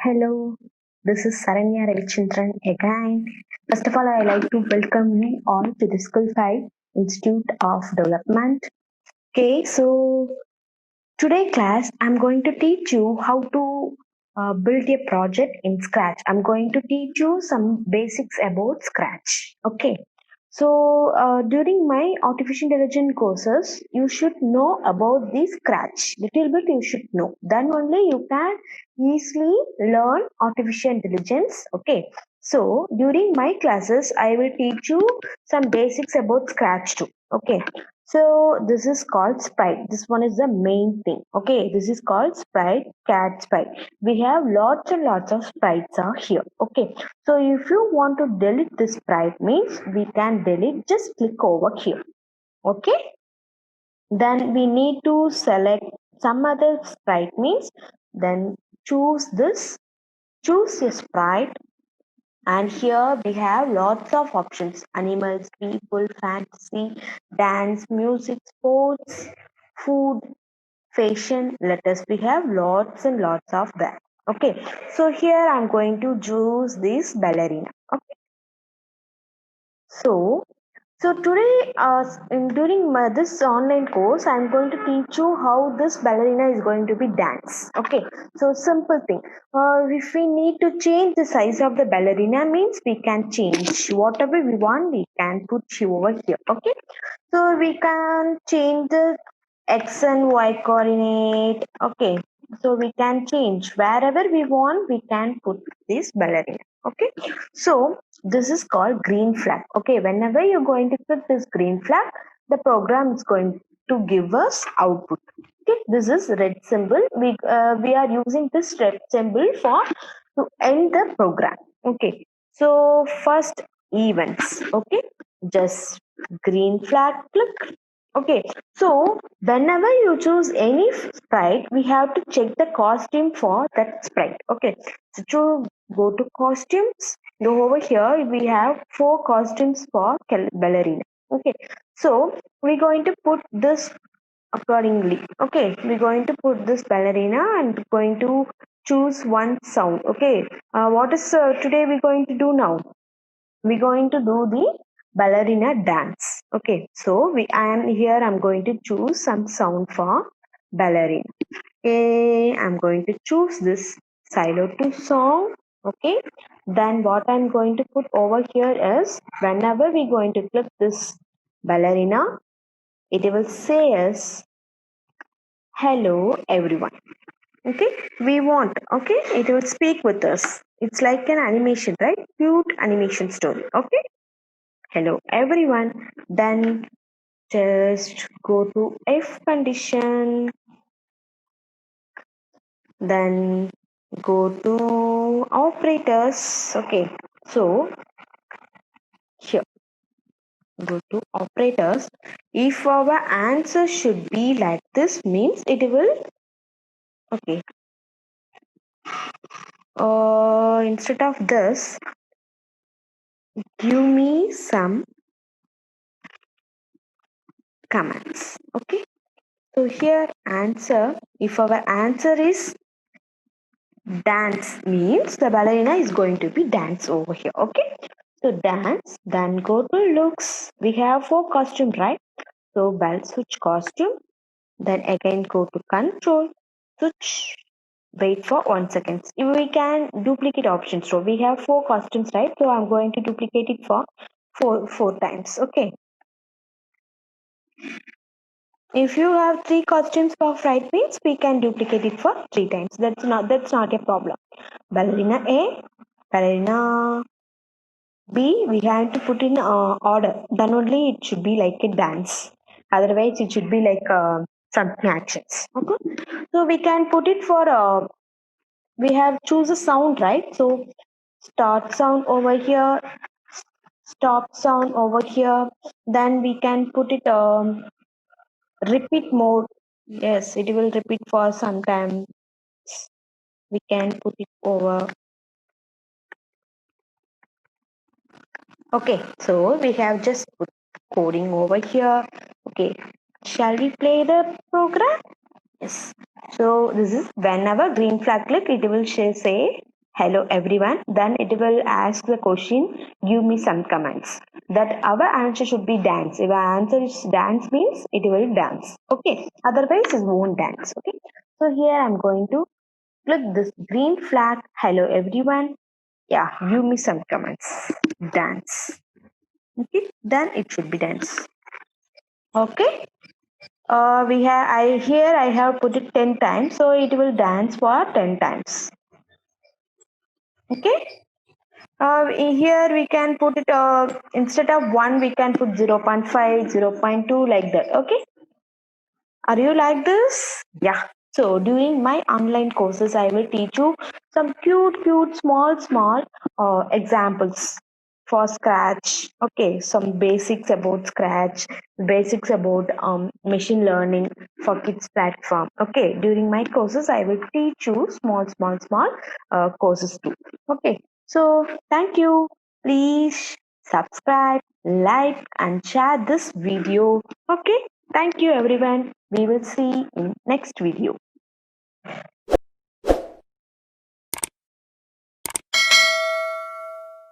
Hello, this is Saranya Ravichandran again. First of all, I like to welcome you all to the Skillhai Institute of Development. Okay, so today class, I'm going to teach you how to build a project in Scratch. I'm going to teach you some basics about Scratch. Okay, so during my artificial intelligence courses, you should know about the Scratch. Little bit you should know. Then only you can easily learn artificial intelligence. Okay, so during my classes, I will teach you some basics about Scratch too. Okay, so this is called sprite. This one is the main thing. Okay, this is called sprite, cat sprite. We have lots and lots of sprites are here. Okay, so if you want to delete this sprite means we can delete, just click over here. Okay, then we need to select some other sprite means then choose this, choose a sprite, and here we have lots of options: animals, people, fantasy, dance, music, sports, food, fashion, letters. We have lots and lots of that. Okay, so here I'm going to choose this ballerina. Okay, so today, during this online course, I'm going to teach you how this ballerina is going to be dance. Okay, so simple thing. If we need to change the size of the ballerina, means we can change whatever we want. We can put you over here. Okay, so we can change the x and y coordinate. Okay, so we can change wherever we want. We can put this ballerina. Okay, so this is called green flag. Okay, whenever you're going to click this green flag, the program is going to give us output. Okay, this is red symbol. We are using this red symbol for to end the program. Okay, so first events. Okay, just green flag click. Okay, so whenever you choose any sprite, we have to check the costume for that sprite. Okay, so to go to costumes, go over here. We have 4 costumes for ballerina. Okay, so we're going to put this accordingly. Okay, we're going to put this ballerina and going to choose one sound. Okay, what is today we're going to do now? We're going to do the ballerina dance. Okay, so I'm going to choose some sound for ballerina. Okay, I'm going to choose this silo 2 song. Okay, then what I'm going to put over here is whenever we're going to click this ballerina, it will say us hello everyone. Okay, we want, okay, it will speak with us. It's like an animation, right? Cute animation story. Okay, hello everyone. Then just go to if condition, then go to operators. Okay, so here go to operators. If our answer should be like this means it will, okay, instead of this, give me some commands. Okay, so here answer, if our answer is dance means the ballerina is going to be dance over here. Okay, so dance, then go to looks. We have 4 costumes, right? So belt switch costume, then again go to control switch. Wait for 1 second. We can duplicate options. So we have 4 costumes, right? So I'm going to duplicate it for four times. Okay, if you have 3 costumes for fright means we can duplicate it for 3 times. That's not a problem. Ballerina A, ballerina B, we have to put in order. Then only it should be like a dance. Otherwise, it should be like something actions. Okay. So we can put it for. We have choose a sound, right? So start sound over here, stop sound over here. Then we can put it repeat mode. Yes, it will repeat for some time. We can put it over. Okay, so we have just put coding over here. Okay, shall we play the program? Yes. So this is whenever green flag click, it will say hello everyone, then it will ask the question, give me some comments. That our answer should be dance. If our answer is dance means it will dance. Okay. Otherwise it won't dance. Okay. So here I'm going to click this green flag. Hello everyone. Yeah, give me some comments. Dance. Okay. Then it should be dance. Okay. We have I have put it 10 times, so it will dance for 10 times. Okay. Here we can put it instead of 1 we can put 0.5, 0.2 like that. Okay. Are you like this? Yeah. So during my online courses, I will teach you some cute, small examples for Scratch. Okay, some basics about Scratch, basics about machine learning for kids platform. Okay, during my courses, I will teach you small courses too. Okay, so thank you. Please subscribe, like, and share this video. Okay. Thank you everyone. We will see in next video.